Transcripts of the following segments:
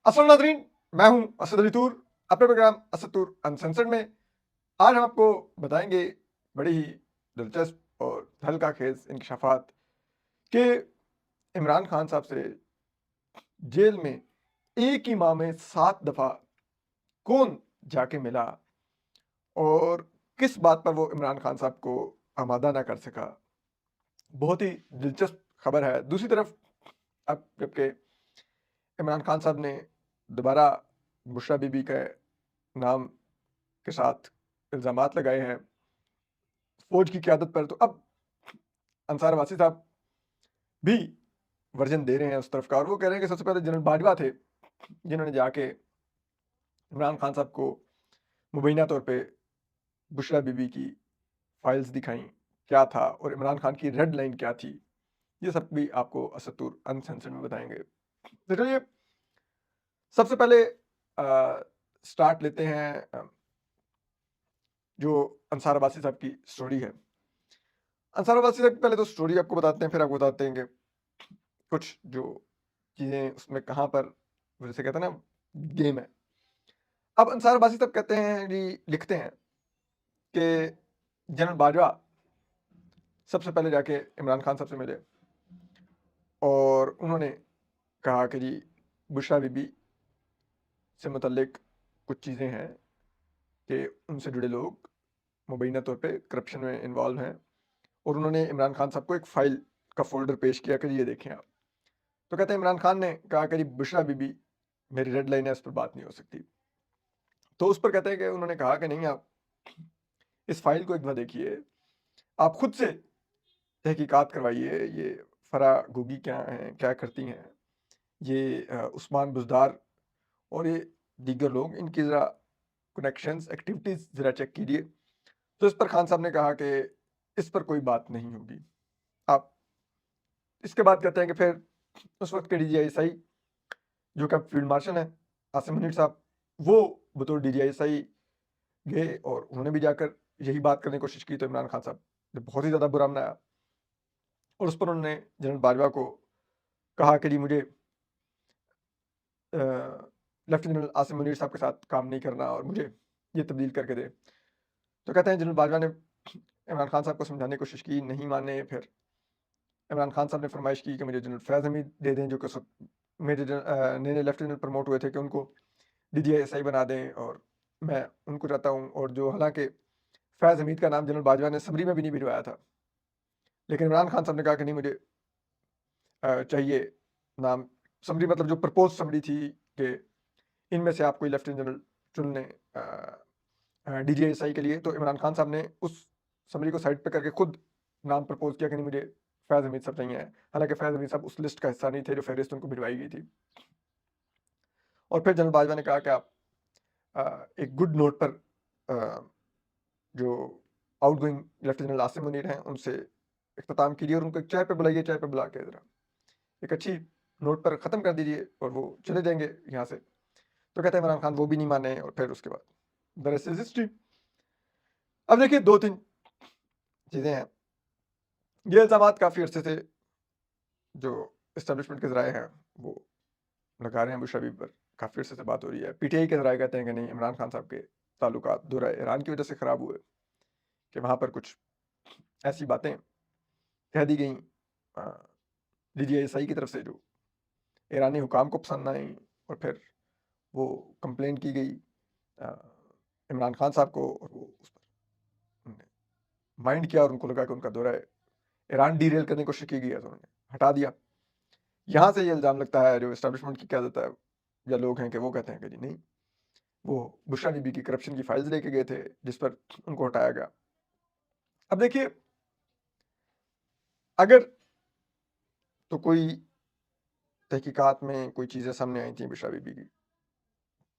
अस्सलाम नाज़रीन, मैं हूं असद अली तूर। अपने प्रोग्राम असद तूर अनसेंसर्ड में आज हम आपको बताएंगे बड़ी ही दिलचस्प और हल्का खेज इंकशाफात कि इमरान खान साहब से जेल में एक ही माह में 7 दफ़ा कौन जाके मिला और किस बात पर वो इमरान खान साहब को आमादा ना कर सका। बहुत ही दिलचस्प खबर है। दूसरी तरफ अब जबकि इमरान खान साहब ने दोबारा बुशरा बीबी के नाम के साथ इल्ज़ामात लगाए हैं फ़ौज की क़यादत पर, तो अब अंसार वासी साहब भी वर्जन दे रहे हैं उस तरफ का, और वो कह रहे हैं कि सबसे पहले जनरल बाजवा थे जिन्होंने जाके इमरान खान साहब को मुबैना तौर पे बुशरा बीबी की फाइल्स दिखाई, क्या था और इमरान खान की रेड लाइन क्या थी। ये सब भी आपको असतूर अनसेंसर्ड में बताएंगे। तो चलिए सबसे पहले स्टार्ट लेते हैं जो अंसार अब्बासी साहब की स्टोरी है। अंसार अब्बासी साहब की पहले तो स्टोरी आपको बताते हैं, फिर आपको बताते हैं कि कुछ जो चीज़ें उसमें कहाँ पर जैसे कहते हैं ना गेम है। अब अंसार अब्बासी साहब कहते हैं जी, लिखते हैं कि जनरल बाजवा सबसे पहले जाके इमरान खान साहब से मिले और उन्होंने कहा कि जी बुशरा बीबी से मुतल्लिक कुछ चीज़ें हैं कि उनसे जुड़े लोग मुबैना तौर पे करप्शन में इन्वॉल्व हैं, और उन्होंने इमरान खान साहब को एक फ़ाइल का फ़ोल्डर पेश किया कि ये देखें आप। तो कहते हैं इमरान खान ने कहा कि जी बुशरा बीबी मेरी रेड लाइन है, इस पर बात नहीं हो सकती। तो उस पर कहते हैं कि उन्होंने कहा कि नहीं, आप इस फ़ाइल को एक बार देखिए, आप खुद से तहकीकात करवाइए, ये फ़रा घुगी क्या हैं, क्या करती हैं, ये उस्मान बुज़दार और ये दीगर लोग, इनकी ज़रा कनेक्शंस, एक्टिविटीज़ ज़रा चेक कीजिए। तो इस पर खान साहब ने कहा कि इस पर कोई बात नहीं होगी। आप इसके बाद कहते हैं कि फिर उस वक़्त के डीजीआईएसआई जो कि अब फील्ड मार्शल हैं, आसिम मुनीर साहब, वो बतौर डीजीआईएसआई गए और उन्होंने भी जाकर यही बात करने की कोशिश की, तो इमरान खान साहब ने बहुत ही ज़्यादा बुरा मनाया और उस पर उन्होंने जनरल बाजवा को कहा कि जी मुझे लेफ्टिनेंट जनरल आसिम मुनीर साहब के साथ काम नहीं करना और मुझे ये तब्दील करके दे। तो कहते हैं जनरल बाजवा ने इमरान खान साहब को समझाने की कोशिश की, नहीं माने। फिर इमरान खान साहब ने फरमाइश की कि मुझे जनरल फैज़ हमीद दे दें, जो कि उस वक़्त नए-नए लेफ्टिनेंट प्रमोट हुए थे, कि उनको डीजीआईएसआई बना दें और मैं उनको चाहता हूँ। और जो हालाँकि फैज़ हमीद का नाम जनरल बाजवा ने समरी में भी नहीं भिजवाया था, लेकिन इमरान खान साहब ने कहा कि नहीं, मुझे चाहिए नाम। समरी मतलब जो प्रपोज़ समरी थी कि इनमें से आप कोई लेफ्टिनेंट जनरल चुन लें डीजीआईएसआई के लिए। तो इमरान खान साहब ने उस समरी को साइड पे करके खुद नाम प्रपोज़ किया कि नहीं, मुझे फैज़ हमीद साहब चाहिए हैं। हालाँकि फैज़ हमीद साहब उस लिस्ट का हिस्सा नहीं थे जो फ़हरिस्त उनको भिजवाई गई थी। और फिर जनरल बाजवा ने कहा कि आप एक गुड नोट पर अ, जो outgoing lieutenant general Asim Munir हैं, उनसे इख्तिताम कीजिए और उनको एक चाय पे बुलाइए, चाय पे बुला के ज़रा एक अच्छी नोट पर ख़त्म कर दीजिए और वो चले जाएँगे यहाँ से। तो कहते हैं इमरान खान वो भी नहीं माने और फिर उसके बाद द रेस्ट इज़ हिस्ट्री। अब देखिए 2-3 चीज़ें हैं। ये इल्ज़ामात काफ़ी अरसे से जो एस्टेब्लिशमेंट के ज़राए हैं, वो लगा रहे हैं बुशरा बीबी पर। काफ़ी अरसे से बात हो रही है। पीटीआई के ज़राए कहते हैं कि नहीं, इमरान खान साहब के ताल्लुकात दौरा ईरान की वज़ह से ख़राब हुए, कि वहाँ पर कुछ ऐसी बातें कह दी गईं डीजीआईएसआई की तरफ से जो ईरानी हुकाम को पसंद ना आईं, और फिर वो कंप्लेंट की गई अ, इमरान खान साहब को, और वो उस पर उन्होंने माइंड किया और उनको लगा कि उनका दौरा ईरान डीरेल करने की कोशिश की गई है, तो उन्होंने हटा दिया। यहाँ से ये इल्ज़ाम लगता है जो एस्टेब्लिशमेंट की क़यादत है या लोग हैं, कि वो कहते हैं कि जी नहीं, वो बुशरा बीबी की करप्शन की फाइल्स लेके गए थे, जिस पर उनको हटाया गया। अब देखिए, अगर तो कोई तहकीकात में कोई चीज़ें सामने आई थी बुशरा बीबी की,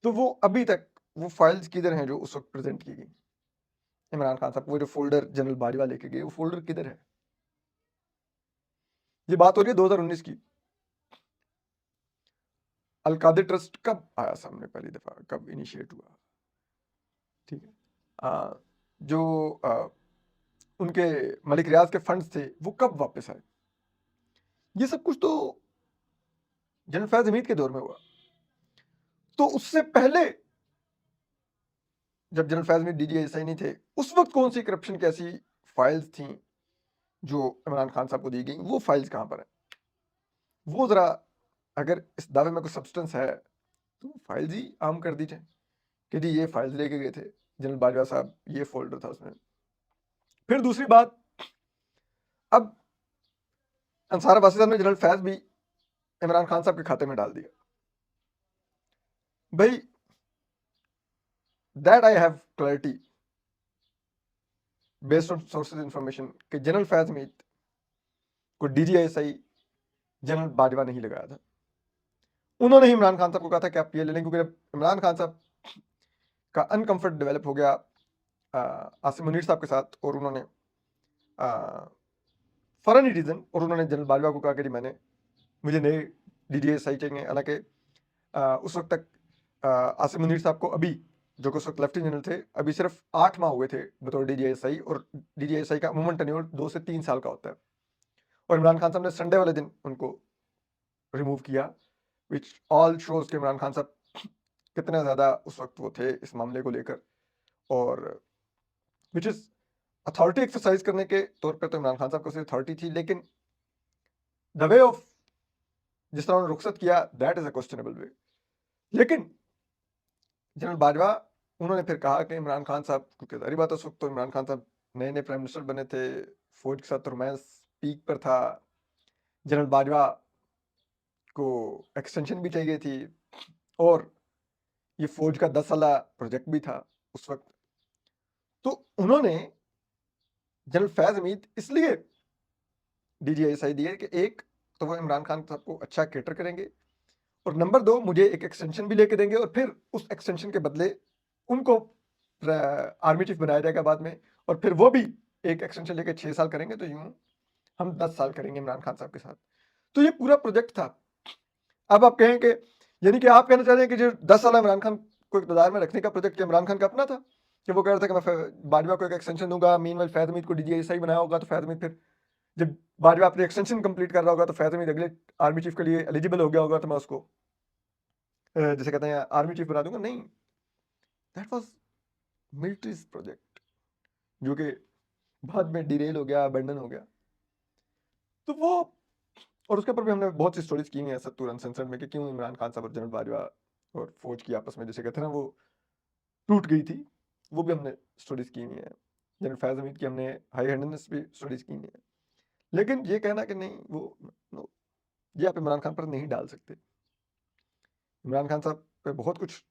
तो वो अभी तक वो फाइल्स किधर हैं जो उस वक़्त प्रेज़ेंट की गई? इमरान खान साहब को वो जो फ़ोल्डर जनरल बाजवा लेके गए, वो फ़ोल्डर किधर है? ये बात हो रही है 2019 की। अल-कादिर ट्रस्ट कब आया सामने पहली दफ़ा? कब इनिशिएट हुआ? ठीक है। जो उनके मलिक रियाज़ के फंड्स थे, वो कब वापस आए? ये सब कुछ तो जनरल फैज़ हमीद के दौर में हुआ। तो उससे पहले जब जनरल फैज़ में डीजीआईएसआई नहीं थे, उस वक़्त कौन-सी करप्शन की ऐसी फाइल्स थीं जो इमरान खान साहब को दी गईं, वो फाइल्स कहाँ पर हैं? वो ज़रा अगर इस दावे में कोई सब्सटेंस है, तो फाइल्स ही आम कर दीजिए कि जी ये फाइल्स लेके गए थे, जनरल बाजवा साहब, ये फ़ोल्डर था उसमें। फिर दूसरी बात, अब अंसार वासी साहब ने जनरल फैज़ भी इमरान खान साहब के खाते में डाल दिया। भई that I have clarity based on sources information कि जनरल फैज़ मीत को डीजीआईएसआई जनरल बाजवा ने ही लगाया था। उन्होंने ही इमरान खान साहब को कहा था कि आप ये ले लें, क्योंकि जब इमरान खान साहब का अनकम्फर्ट डेवलप हो गया आसिम मुनीर साहब के साथ, और उन्होंने फॉर एनी रीज़न, और उन्होंने जनरल बाजवा को कहा कि जी मुझे नए डीजीआईएसआई चाहिए। हालांकि उस वक्त तक आसिम मुनीर साहब को अभी, जो कि उस वक्त लेफ्टिनेंट जनरल थे, अभी सिर्फ 8 माह हुए थे बतौर डीजीआईएसआई, और डीजीआईएसआई का अमूमन टेन्योर 2 से 3 साल का होता है। और इमरान खान साहब ने संडे वाले दिन उनको रिमूव किया, विच ऑल शोज कि इमरान खान साहब कितना ज़्यादा उस वक्त वो थे इस मामले को लेकर, और विच इज़ अथॉरिटी एक्सरसाइज करने के तौर पर तो इमरान खान साहब को सिर्फ अथॉरिटी थी, लेकिन द वे ऑफ जिस तरह उन्होंने रुखसत किया, दैट इज़ अ क्वेश्चनेबल वे। लेकिन जनरल बाजवा, उन्होंने फिर कहा कि इमरान खान साहब, क्योंकि जाहिर बात है उस वक्त तो इमरान खान साहब नए नए प्राइम मिनिस्टर बने थे, फौज के साथ रोमांस पीक पर था, जनरल बाजवा को एक्सटेंशन भी चाहिए थी, और ये फौज का 10 साला प्रोजेक्ट भी था उस वक्त। तो उन्होंने जनरल फैज हमीद इसलिए डीजीआईएसआई दिए कि एक तो वो इमरान खान साहब को अच्छा केटर करेंगे, और नंबर 2 मुझे एक एक्सटेंशन भी लेके देंगे, और फिर उस एक्सटेंशन के बदले उनको आर्मी चीफ बनाया जाएगा बाद में, और फिर वो भी एक एक्सटेंशन लेके 6 साल करेंगे, तो यूं हम 10 साल करेंगे इमरान खान साहब के साथ। तो ये पूरा प्रोजेक्ट था। अब आप कहें कि, यानी कि आप कहना चाह रहे हैं कि जो 10 साल इमरान खान को इक़्तिदार में रखने का प्रोजेक्ट इमरान खान का अपना था, कि वो कह रहा था कि मैं बाजवा को एक एक्सटेंशन दूंगा, मीनवाइल फैज़ हमीद को डीजीआईएसआई बनाया होगा, तो फैज़ हमीद फिर जब बाजवा अपनी एक्सटेंशन कंप्लीट कर रहा होगा, तो फैज़ हमीद अगले आर्मी चीफ के लिए एलिजिबल हो गया होगा, तो मैं उसको जैसे कहते हैं आर्मी चीफ बना दूंगा। नहीं, दैट वाज मिलिट्रीज प्रोजेक्ट, जो कि बाद में डिरेल हो गया, अबेंडन हो गया। तो वो, और उसके ऊपर भी हमने बहुत सी स्टोरीज की हुई हैं सत्तूर अनसेंसर्ड में, कि क्यों इमरान खान साहब और जनरल बाजवा और फौज की आपस में, जैसे कहते हैं ना, वो टूट गई थी। वो भी हमने स्टोरीज की हुई हैं। जनरल फैज़ हमीद की हमने हाई हैंडedness भी स्टोरीज की हुई हैं। लेकिन ये कहना कि नहीं वो, नो, ये आप इमरान खान पर नहीं डाल सकते। इमरान खान साहब पे बहुत कुछ,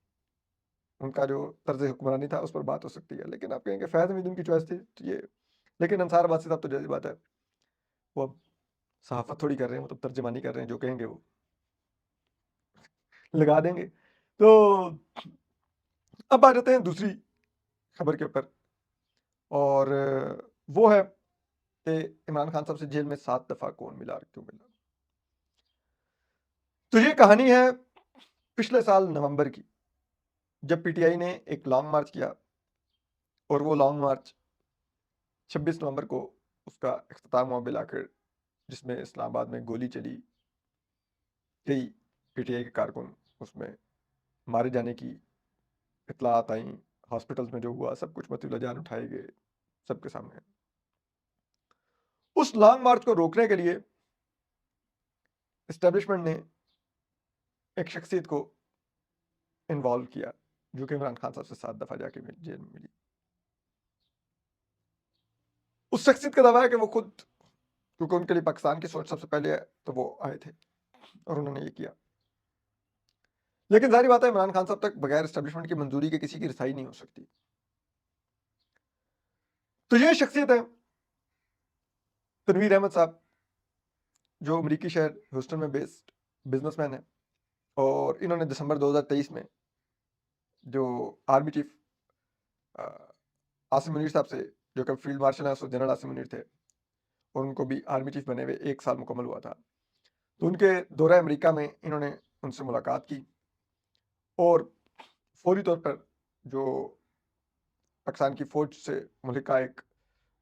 उनका जो तर्ज हुक्मरानी था उस पर बात हो सकती है, लेकिन आप कहेंगे फैज़ हमीद उनकी चॉइस थी, तो ये, लेकिन अंसार वासी साहब तो जैसी बात है, वो अब सहाफ़त थोड़ी कर रहे हैं, वो तो तर्जमानी कर रहे हैं, जो कहेंगे वो लगा देंगे। तो अब आ जाते हैं दूसरी खबर के ऊपर, और वो है कि इमरान खान साहब से जेल में 7 दफ़ा कौन मिला और क्यों मिला। तो ये कहानी है पिछले साल नवंबर की, जब पीटीआई ने एक लॉन्ग मार्च किया, और वो लॉन्ग मार्च 26 नवंबर को उसका इख्तिताम हुआ बिलाकर, जिसमें इस्लामाबाद में गोली चली, कई पीटीआई के कारकुन उसमें मारे जाने की इत्तलात आई, हॉस्पिटल्स में जो हुआ सब कुछ मतलब जान उठाए गए सबके सामने। उस लॉन्ग मार्च को रोकने के लिए एस्टेब्लिशमेंट ने एक शख्सियत को इन्वॉल्व किया, जो कि इमरान खान साहब से 7 दफ़ा जाके जेल में मिली। उस शख्सियत का दावा है कि वो खुद, क्योंकि उनके लिए पाकिस्तान की सोच सबसे पहले है, तो वो आए थे और उन्होंने ये किया। लेकिन जाहिर बात है इमरान खान साहब तक बगैर एस्टेब्लिशमेंट की मंजूरी के किसी की रिसाई नहीं हो सकती। तो ये शख्सियत है तनवीर अहमद साहब, जो अमरीकी शहर ह्यूस्टन में बेस्ड बिजनेसमैन है, और इन्होंने दिसंबर 2023 में जो आर्मी चीफ आसिम मुनीर साहब से, जो कि फील्ड मार्शल हैं, उस जनरल आसिम मुनीर थे, और उनको भी आर्मी चीफ बने हुए 1 साल मुकम्मल हुआ था, तो उनके दौरा अमेरिका में इन्होंने उनसे मुलाकात की, और फौरी तौर पर जो पाकिस्तान की फ़ौज से मुल्हिका एक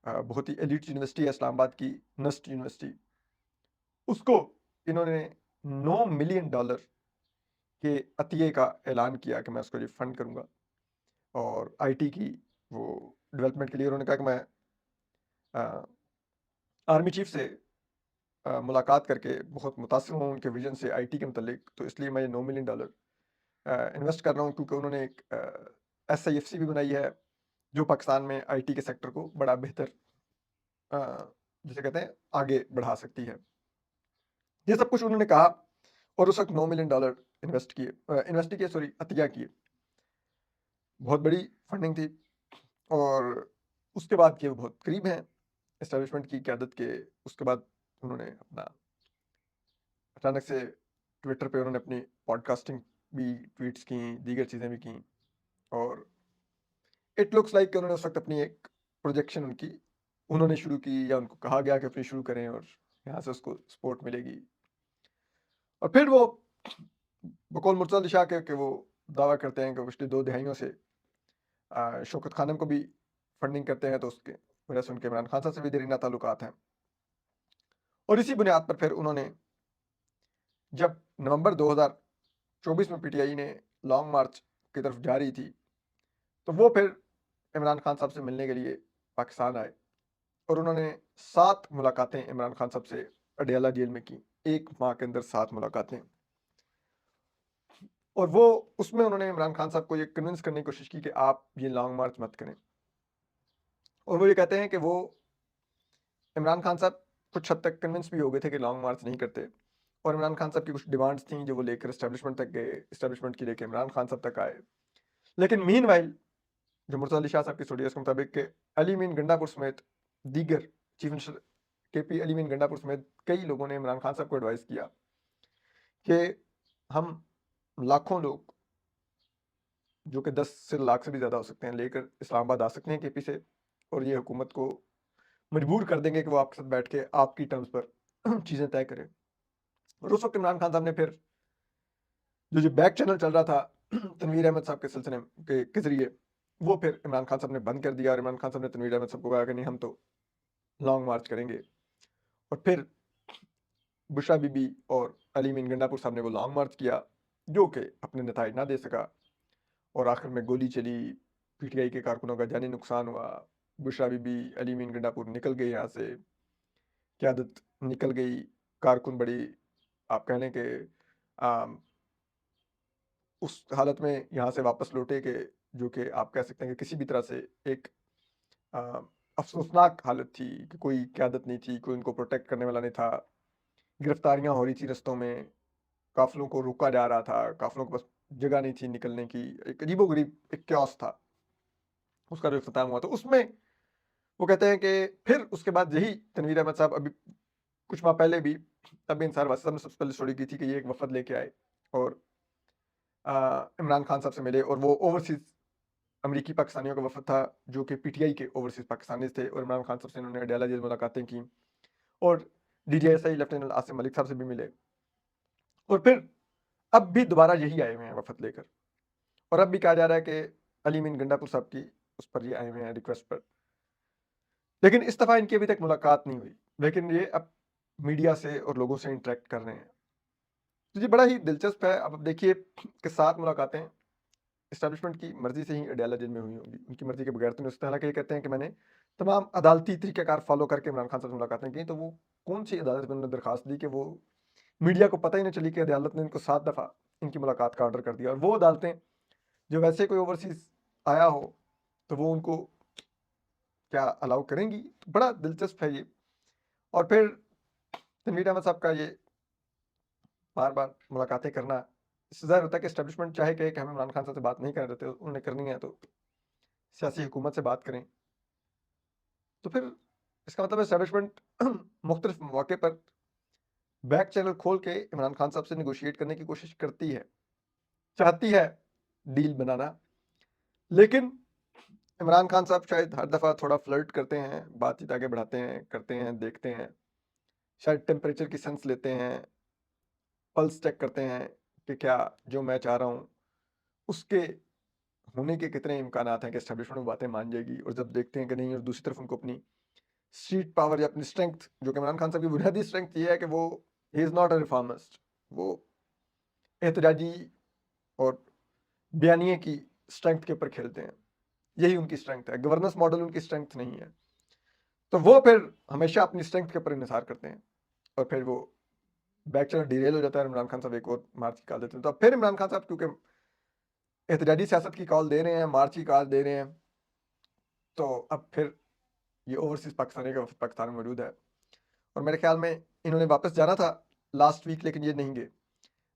बहुत ही एलीट यूनिवर्सिटी है इस्लामाबाद की, नस्ट यूनिवर्सिटी, उसको इन्होंने $9 मिलियन के अतिये का ऐलान किया कि मैं उसको जी फंड करूँगा और आईटी की वो डेवलपमेंट के लिए उन्होंने कहा कि मैं अ, आर्मी चीफ से मुलाकात करके बहुत मुतासिर हूँ उनके विज़न से आईटी के मुतल्लिक, तो इसलिए मैं ये $9 मिलियन इन्वेस्ट कर रहा हूँ क्योंकि उन्होंने एक एसआईएफसी भी बनाई है, जो पाकिस्तान में आईटी के सेक्टर को बड़ा बेहतर अ, जिसे कहते हैं आगे बढ़ा सकती है। ये सब कुछ उन्होंने कहा और उस वक़्त $9 मिलियन इन्वेस्ट नहीं किए सॉरी अतिया किए। बहुत बड़ी फंडिंग थी और उसके बाद के वो बहुत करीब हैं एस्टेब्लिशमेंट की क़यादत के। उसके बाद उन्होंने अपना अचानक से ट्विटर पे उन्होंने अपनी पॉडकास्टिंग भी ट्वीट्स की, दीगर चीज़ें भी की और इट लुक्स लाइक कि उन्होंने उस वक़्त अपनी एक प्रोजेक्शन उन्होंने शुरू की या उनको कहा गया कि अपनी शुरू करें और यहाँ से उसको सपोर्ट मिलेगी। और फिर वो बकौल मुर्तज़ा अली शाह के वो दावा करते हैं कि पिछली 2 दहाइयों से शौकत खानम को भी फंडिंग करते हैं, तो उसके वजह से उनके इमरान खान साहब से भी देरीना ताल्लुकात हैं। और इसी बुनियाद पर फिर उन्होंने जब नवंबर 2024 में पीटीआई ने लॉन्ग मार्च की तरफ जा रही थी, तो वो फिर इमरान खान साहब से मिलने के लिए पाकिस्तान आए और उन्होंने 7 मुलाकातें इमरान खान साहब से अडयाला जेल में की। 1 माह के अंदर 7 मुलाकातें। और वो उसमें उन्होंने इमरान खान साहब को ये कन्विंस करने की कोशिश की कि आप ये लॉन्ग मार्च मत करें। और वो ये कहते हैं कि वो इमरान खान साहब कुछ हद तक कन्विंस भी हो गए थे कि लॉन्ग मार्च नहीं करते और इमरान खान साहब की कुछ डिमांड्स थी जो वो लेकर एस्टेब्लिशमेंट तक गए, एस्टेब्लिशमेंट की लेकर इमरान खान साहब तक आए। लेकिन मीनवाइल जो मुर्तज़ा अली शाह साहब की स्टोरी है उसके मुताबिक कि अली मीन गंडापुर समेत दीगर chief minister KP Ali mean Gandapur समेत कई लोगों ने इमरान खान साहब को एडवाइस किया कि हम लाखों लोग जो कि 10 से लाख से भी ज़्यादा हो सकते हैं लेकर इस्लामाबाद आ सकते हैं केपी से और ये हुकूमत को मजबूर कर देंगे कि वो आपके साथ बैठ के आपकी टर्म्स पर चीज़ें तय करें। और उस वक्त इमरान खान साहब ने फिर जो बैक चैनल चल रहा था तनवीर अहमद साहब के सिलसिले के जरिए वो फिर इमरान खान साहब ने बंद कर दिया और इमरान खान साहब ने तनवीर अहमद साहब को कहा कि नहीं हम तो लॉन्ग मार्च करेंगे। और फिर बुशरा बीबी और अली मीन गंडापुर साहब ने वो लॉन्ग मार्च किया जो कि अपने नताइज ना दे सका और आखिर में गोली चली, पीटीआई के कारकुनों का जानी नुकसान हुआ। बुशरा बीबी अली मीन गंडापुर निकल गए यहाँ से, क़यादत निकल गई, कारकुन बड़ी आप कह लें कि उस हालत में यहाँ से वापस लौटे कि जो कि आप कह सकते हैं कि किसी भी तरह से एक अ, अफ़सोसनाक हालत थी कि कोई क़यादत नहीं थी, कोई उनको प्रोटेक्ट करने वाला नहीं था। गिरफ्तारियाँ हो रही थी रस्तों में, काफ़िलों को रोका जा रहा था, काफ़िलों के पास जगह नहीं थी निकलने की, एक अजीबो-गरीब एक chaos था। उसका जो इख्तिताम हुआ, तो उसमें वो कहते हैं कि फिर उसके बाद यही तनवीर अहमद साहब अभी कुछ माह पहले भी तब इंसार वासी साहब ने सबसे पहले स्टोरी की थी कि ये एक वफ़द लेके आए और इमरान खान साहब से मिले और वो ओवरसीज़ अमरीकी पाकिस्तानियों का वफ़द था जो कि पीटीआई के ओवरसीज़ पाकिस्तानीज़ थे और इमरान खान साहब से इन्होंने अडयाला जेल मुलाकातें की और डीजीआईएसआई लेफ्टिनेंट आसिम मलिक साहब से भी मिले और फिर अब भी दोबारा यही आए हुए हैं वफ़द लेकर और अब भी कहा जा रहा है कि अली मीन गंडापुर साहब की उस पर ये आए हुए हैं रिक्वेस्ट पर। लेकिन इस दफ़ा इनकी अभी तक मुलाकात नहीं हुई, लेकिन ये अब मीडिया से और लोगों से इंटरेक्ट कर रहे हैं। तो ये बड़ा ही दिलचस्प है। अब देखिए कि 7 मुलाकातें एस्टेब्लिशमेंट की मर्ज़ी से ही अडयाला जेल में हुई होंगी, उनकी मर्ज़ी के बगैर तो नहीं हो सकता। हालाँकि ये कहते हैं कि मैंने तमाम अदालती तरीक़ाकार फ़ॉलो करके इमरान खान साहब से मुलाकातें की, तो वो कौन-सी अदालत में उन्होंने दरख़्वास्त दी कि वो मीडिया को पता ही नहीं चली कि अदालत ने इनको 7 दफ़ा इनकी मुलाकात का ऑर्डर कर दिया और वो अदालतें जो वैसे कोई ओवरसीज़ आया हो, तो वो उनको क्या अलाउ करेंगी? तो बड़ा दिलचस्प है ये। और फिर तनवीर अहमद साहब का ये बार-बार मुलाकातें करना, इससे ज़ाहिर होता है कि एस्टेब्लिशमेंट चाहे कहे कि हम इमरान खान साहब से बात नहीं करने देते, उन्हें करनी है तो सियासी हुकूमत से बात करें। तो फिर इसका मतलब है एस्टेब्लिशमेंट मुख्तलिफ मौके पर बैक चैनल खोल के इमरान खान साहब से नेगोशिएट करने की कोशिश करती है, चाहती है डील बनाना। लेकिन इमरान खान साहब शायद हर दफ़ा थोड़ा फ्लर्ट करते हैं, बातचीत आगे बढ़ाते हैं, करते हैं, देखते हैं। शायद टेम्परेचर की सेंस लेते हैं, पल्स चेक करते हैं कि क्या जो मैं चाह रहा हूँ, उसके होने के कितने इम्कानात हैं कि एस्टेब्लिशमेंट वो बातें मान जाएगी और जब देखते हैं कि नहीं और दूसरी तरफ उनको अपनी स्ट्रीट पावर या अपनी स्ट्रेंथ जो कि इमरान खान साहब की बुनियादी स्ट्रेंथ ये है कि वो he is not a reformist. वो एहतजाजी और बयानिए की स्ट्रेंथ के ऊपर खेलते हैं। यही उनकी स्ट्रेंथ है, गवर्नेंस मॉडल उनकी स्ट्रेंथ नहीं है। तो वो फिर हमेशा अपनी स्ट्रेंथ के ऊपर इन्हिसार करते हैं और फिर वो बैक चैनल डिरेल हो जाता है। इमरान खान साहब एक और मार्च की कॉल देते हैं। तो अब फिर इमरान खान साहब क्योंकि एहतजाजी सियासत की कॉल दे रहे हैं, मार्च की कॉल दे रहे हैं, तो अब फिर ये ओवरसीज़ पाकिस्तानी का पाकिस्तान में मौजूद है और मेरे ख्याल में इन्होंने वापस जाना था लास्ट वीक, लेकिन ये नहीं गए।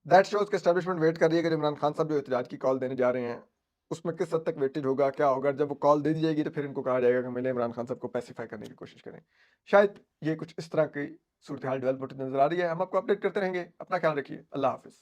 दैट शोज़ कि एस्टैब्लिशमेंट वेट कर रही है कि इमरान खान साहब जो एहतजाज की कॉल देने जा रहे हैं, उसमें किस हद तक वेटेज होगा, क्या होगा। जब वो कॉल दे दी जाएगी तो फिर इनको कहा जाएगा कि मिले इमरान खान साहब को पैसिफाई करने की कोशिश करें। शायद ये कुछ इस तरह की सूरत हाल डेवलप होती नज़र आ रही है। हम आपको अपडेट करते रहेंगे। अपना ख्याल रखिए। अल्लाह हाफ़िज़।